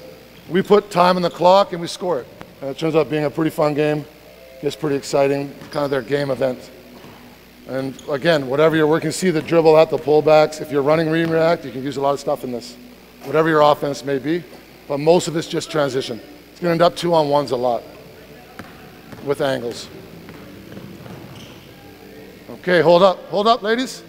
We put time on the clock and we score it. And it turns out being a pretty fun game. Gets pretty exciting, kind of their game event. And again, whatever you're working, see the dribble at the pullbacks. If you're running read and react, you can use a lot of stuff in this. Whatever your offense may be, but most of it's just transition. It's gonna end up 2-on-1s a lot with angles. Okay, hold up, ladies.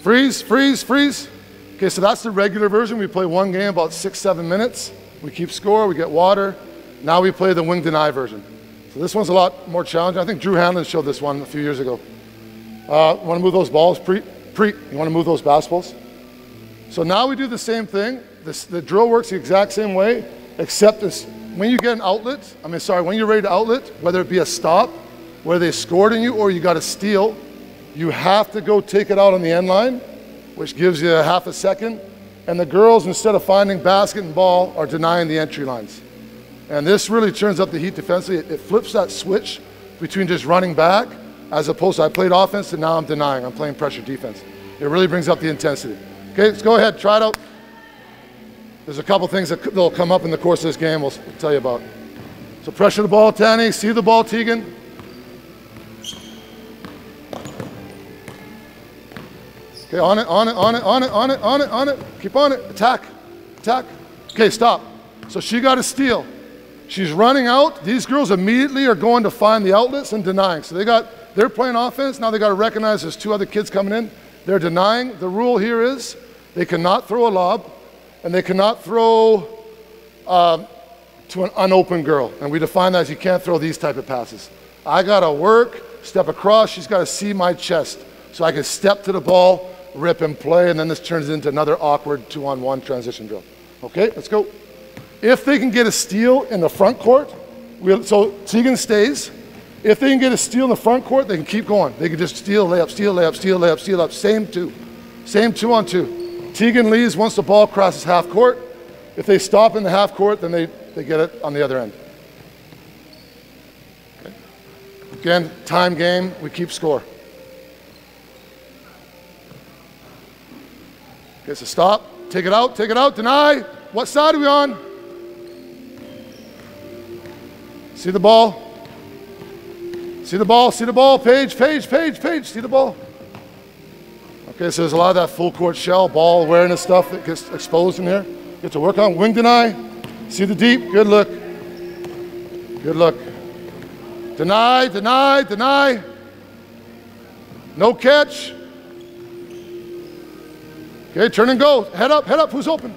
Freeze, freeze, freeze. Okay, so that's the regular version. We play one game about 6-7 minutes. We keep score, we get water. Now we play the wing deny version. So this one's a lot more challenging. I think Drew Hanlon showed this one a few years ago. Want to move those balls? You want to move those basketballs? So now we do the same thing. The drill works the exact same way, except this, when you get an outlet, when you're ready to outlet, whether it be a stop, where they scored in you, or you got a steal, you have to go take it out on the end line, which gives you a half a second. And the girls, instead of finding basket and ball, are denying the entry lines. And this really turns up the heat defensively. It flips that switch between just running back, as opposed to I played offense and now I'm denying. I'm playing pressure defense. It really brings up the intensity. Okay, let's go ahead, try it out. There's a couple things that'll come up in the course of this game we'll tell you about. So pressure the ball, Tanny. See the ball, Tegan. Okay, on it. Keep on it. Attack. Okay, stop. So she got a steal. She's running out. These girls immediately are going to find the outlets and denying. So they're playing offense. Now they got to recognize there's two other kids coming in. They're denying. The rule here is they cannot throw a lob, and they cannot throw to an unopened girl. And we define that as you can't throw these type of passes. I got to work, step across. She's got to see my chest. So I can step to the ball, rip and play, and then this turns into another awkward 2-on-1 transition drill. Okay, let's go. If they can get a steal in the front court, so Tegan stays. If they can get a steal in the front court, they can keep going. They can just steal, layup, steal, layup, steal, layup, steal up. Same 2-on-2. Tegan leaves once the ball crosses half court. If they stop in the half court, then they get it on the other end. Okay. Again, time game, we keep score. Okay, so stop, take it out, deny. What side are we on? See the ball? See the ball, Paige, see the ball. Okay, so there's a lot of that full court shell, ball awareness stuff that gets exposed in here. Get to work on, wing deny. See the deep, good look. Deny. No catch. Okay, turn and go. Head up. Who's open?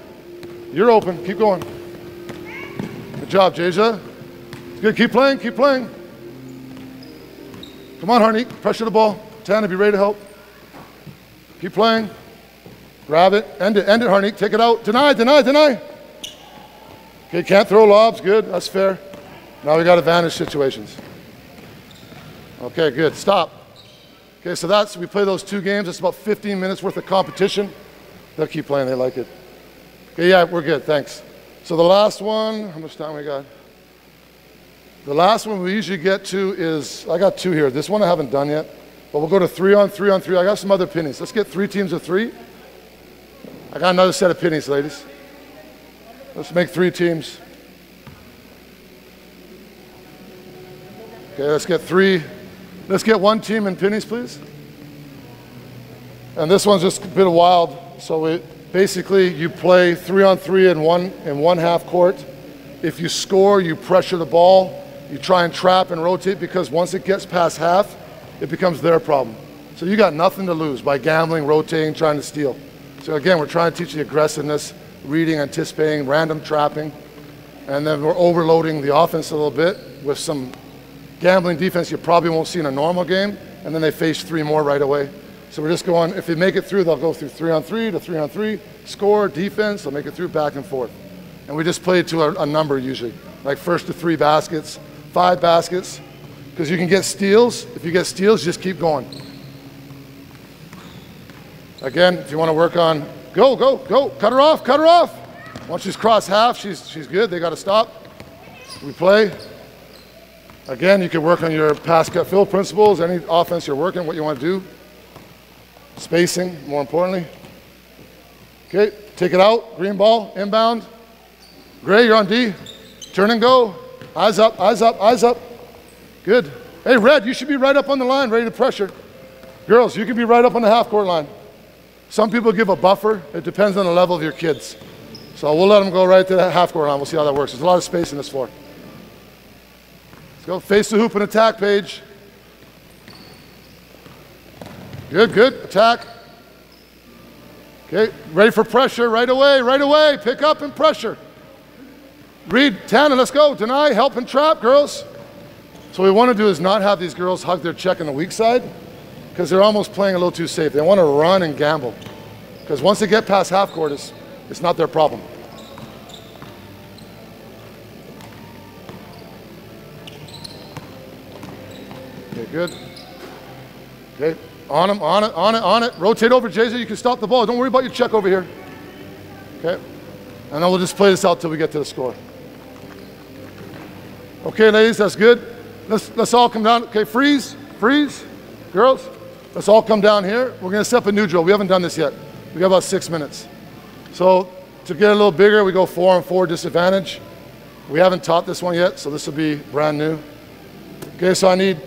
You're open. Keep going. Good job, Jasia. Good. Keep playing. Come on, Harnick. Pressure the ball. Tana, be ready to help. Keep playing. Grab it. End it, Harnick. Take it out. Deny. Okay, can't throw lobs. Good. That's fair. Now we got advantage situations. Okay, good. Stop. Okay, so we play those two games. It's about 15 minutes worth of competition. They'll keep playing, they like it. Okay, yeah, we're good, thanks. So the last one, how much time we got? The last one we usually get to is, I got two here. This one I haven't done yet, but we'll go to 3-on-3. I got some other pennies. Let's get 3 teams of 3. I got another set of pennies, ladies. Let's make 3 teams. Okay, let's get 3. Let's get 1 team in pennies, please. And this one's just a bit of wild. So basically you play 3-on-3 in one half court. If you score, you pressure the ball. You try and trap and rotate, because once it gets past half, it becomes their problem. So you got nothing to lose by gambling, rotating, trying to steal. So again, we're trying to teach the aggressiveness, reading, anticipating, random trapping. And then we're overloading the offense a little bit with some gambling defense you probably won't see in a normal game. And then they face 3 more right away. So we're just going, if they make it through, they'll go through 3-on-3 to 3-on-3, score, defense, they'll make it through, back and forth. And we just play it to a number usually, like first to 3 baskets, 5 baskets, because you can get steals. If you get steals, just keep going. Again, if you want to work on, go, cut her off. Once she's crossed half, she's good, they got to stop. We play. Again, you can work on your pass, cut, fill principles, any offense you're working, what you want to do. Spacing, more importantly. Okay, take it out, green ball, inbound. Gray, you're on D. Turn and go. Eyes up. Good. Hey, Red, you should be right up on the line, ready to pressure. Girls, you can be right up on the half-court line. Some people give a buffer. It depends on the level of your kids. So we'll let them go right to the half-court line. We'll see how that works. There's a lot of space in this floor. Let's go. Face the hoop and attack, Paige. Good, good. Attack. Okay, ready for pressure right away, right away. Pick up and pressure. Read, Tana, let's go. Deny, help and trap, girls. So what we want to do is not have these girls hug their check on the weak side because they're almost playing a little too safe. They want to run and gamble because once they get past half court, it's not their problem. Okay, good. Okay, on them, on it, on it, on it. Rotate over, Jason. You can stop the ball. Don't worry about your check over here. Okay, and then we'll just play this out till we get to the score. Okay, ladies, that's good. Let's all come down. Okay, freeze, freeze. Girls, let's all come down here. We're going to set up a new drill. We haven't done this yet. We got about 6 minutes. So to get a little bigger, we go 4-on-4 disadvantage. We haven't taught this one yet, so this will be brand new. Okay, so I need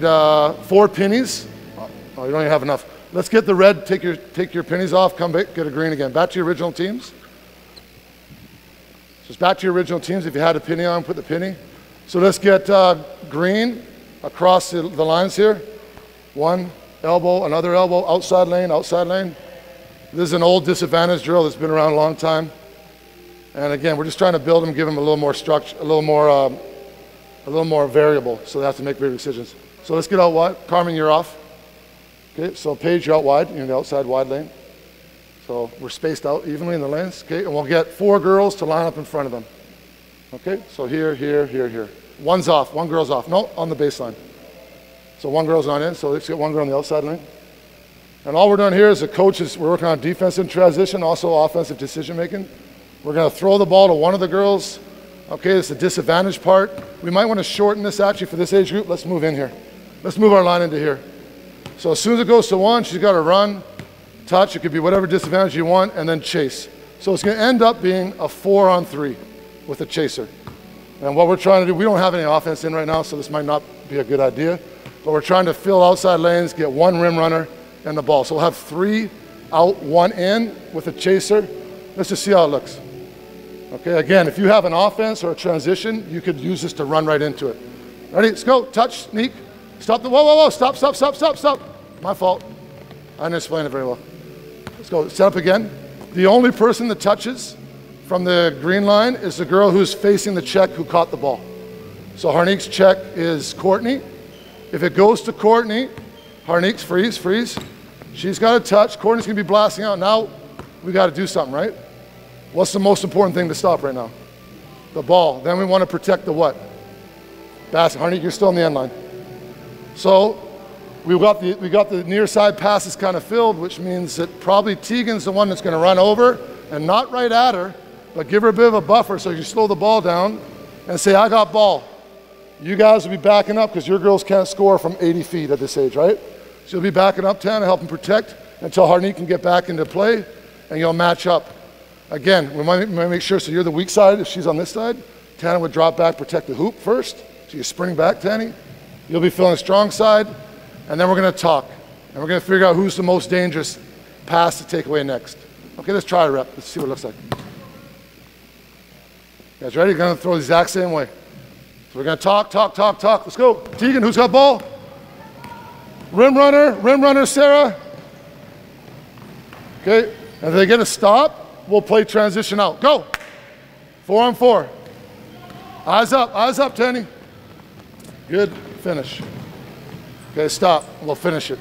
4 pennies. Oh, you don't even have enough. Let's get the red. Take your pennies off. Come back, get a green again. Back to your original teams. Just back to your original teams. If you had a penny on, put the penny. So let's get green across the lines here. One elbow, another elbow, outside lane, outside lane. This is an old disadvantage drill that's been around a long time. And again, we're just trying to build them, give them a little more structure, a little more variable, so they have to make big decisions. So let's get out wide. Carmen, you're off. Okay, so Paige, you're out wide. You're in the outside wide lane. So we're spaced out evenly in the lanes. Okay, and we'll get 4 girls to line up in front of them. Okay, so here, here, here, here. One's off, one girl's off. No, on the baseline. So one girl's not in, so let's get one girl on the outside lane. And all we're doing here is the coaches, we're working on defensive transition, also offensive decision making. We're gonna throw the ball to one of the girls. Okay, it's the disadvantage part. We might wanna shorten this actually for this age group. Let's move in here. Let's move our line into here. So as soon as it goes to one, she's gotta run, touch, it could be whatever disadvantage you want, and then chase. So it's gonna end up being a 4-on-3 with a chaser. And what we're trying to do, we don't have any offense in right now, so this might not be a good idea, but we're trying to fill outside lanes, get 1 rim runner and the ball. So we'll have 3 out, 1 in with a chaser. Let's just see how it looks. Okay, again, if you have an offense or a transition, you could use this to run right into it. Ready, let's go, touch, sneak. Stop the, whoa, whoa, whoa, stop, stop, stop, stop, stop. My fault. I didn't explain it very well. Let's go, set up again. The only person that touches from the green line is the girl who's facing the check who caught the ball. So Harnique's check is Courtney. If it goes to Courtney, Harnique's freeze, freeze. She's got to touch. Courtney's going to be blasting out. Now we got to do something, right? What's the most important thing to stop right now? The ball. Then we want to protect the what? Basket. Harnique, you're still on the end line. So we got the near side passes kind of filled, which means that probably Tegan's the one that's going to run over and not right at her, but give her a bit of a buffer so you slow the ball down and say, I got ball. You guys will be backing up because your girls can't score from 80 feet at this age, right? So you'll be backing up 10 to help them protect until Harnique can get back into play and you'll match up. Again, we might make sure, so you're the weak side if she's on this side. Tana would drop back, protect the hoop first. So you spring back, Tanny. You'll be filling the strong side. And then we're going to talk. And we're going to figure out who's the most dangerous pass to take away next. Okay, let's try a rep. Let's see what it looks like. You guys ready? You're going to throw the exact same way. So we're going to talk, talk, talk, talk. Let's go. Tegan, who's got ball? Rim runner, Sarah. Okay, and if they get a stop, we'll play transition out. Go. 4-on-4. Eyes up, Tanny. Good, finish. Okay, stop, we'll finish it.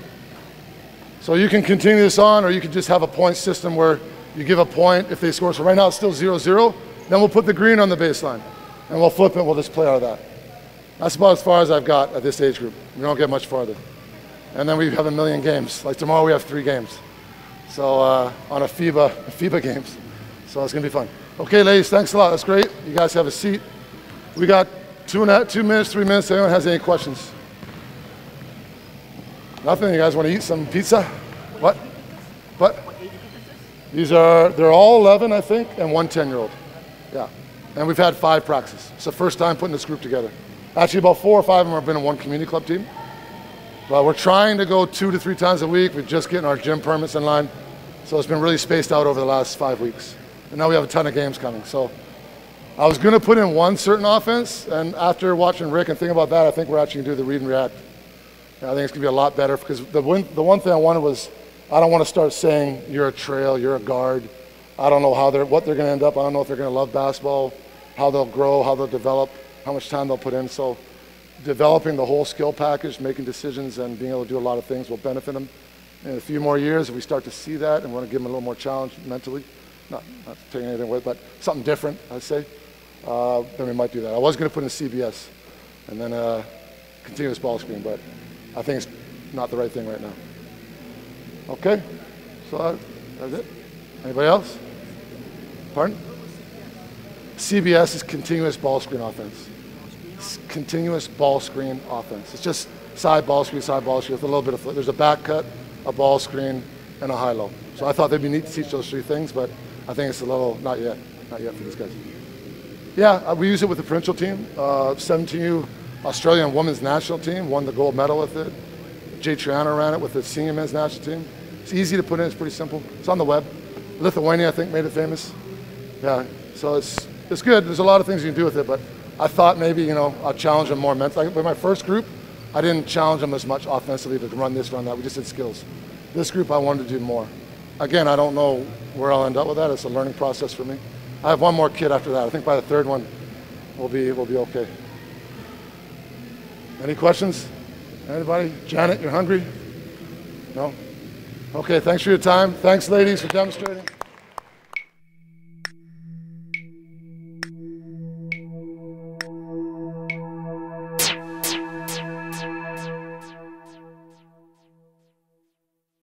So you can continue this on, or you can just have a point system where you give a point if they score. So right now it's still 0-0. Then we'll put the green on the baseline, and we'll flip it, we'll just play out of that. That's about as far as I've got at this age group. We don't get much farther. And then we have a million games. Like tomorrow we have 3 games. So on a FIBA games. So it's gonna be fun. Okay, ladies, thanks a lot, that's great. You guys have a seat. We got 2 minutes, 3 minutes. Anyone has any questions? Nothing, you guys wanna eat some pizza? What? They're all 11, I think, and 1 10-year-old. Yeah, and we've had 5 practices. It's the first time putting this group together. Actually, about 4 or 5 of them have been in 1 community club team. But we're trying to go 2 to 3 times a week. We're just getting our gym permits in line. So it's been really spaced out over the last 5 weeks. And now we have a ton of games coming. So I was going to put in one certain offense, and after watching Rick and thinking about that, I think we're actually going to do the read and react. And I think it's going to be a lot better, because the one thing I wanted was, I don't want to start saying you're a trail, you're a guard. I don't know what they're going to end up. I don't know if they're going to love basketball, how they'll grow, how they'll develop, how much time they'll put in. So developing the whole skill package, making decisions, and being able to do a lot of things will benefit them. In a few more years, if we start to see that and want to give them a little more challenge mentally, not taking anything away, but something different, I'd say, then we might do that. I was going to put in CBS and then continuous ball screen, but I think it's not the right thing right now. Okay, so that's it. Anybody else? Pardon? CBS is continuous ball screen offense. It's continuous ball screen offense. It's just side ball screen with a little bit of flip. There's a back cut, a ball screen, and a high-low. So I thought they'd be neat to teach those 3 things, but I think it's a little, not yet for these guys. Yeah, we use it with the provincial team. 17U Australian women's national team won the gold medal with it. Jay Triano ran it with the senior men's national team. It's easy to put in, it's pretty simple. It's on the web. Lithuania, I think, made it famous. Yeah, so it's good. There's a lot of things you can do with it, but I thought maybe, I'll challenge them more mentally. With my first group, I didn't challenge them as much offensively to run this, run that. We just did skills. This group, I wanted to do more. Again, I don't know where I'll end up with that. It's a learning process for me. I have one more kid after that. I think by the 3rd one, we'll be okay. Any questions? Anybody? Janet, you're hungry? No? Okay, thanks for your time. Thanks, ladies, for demonstrating.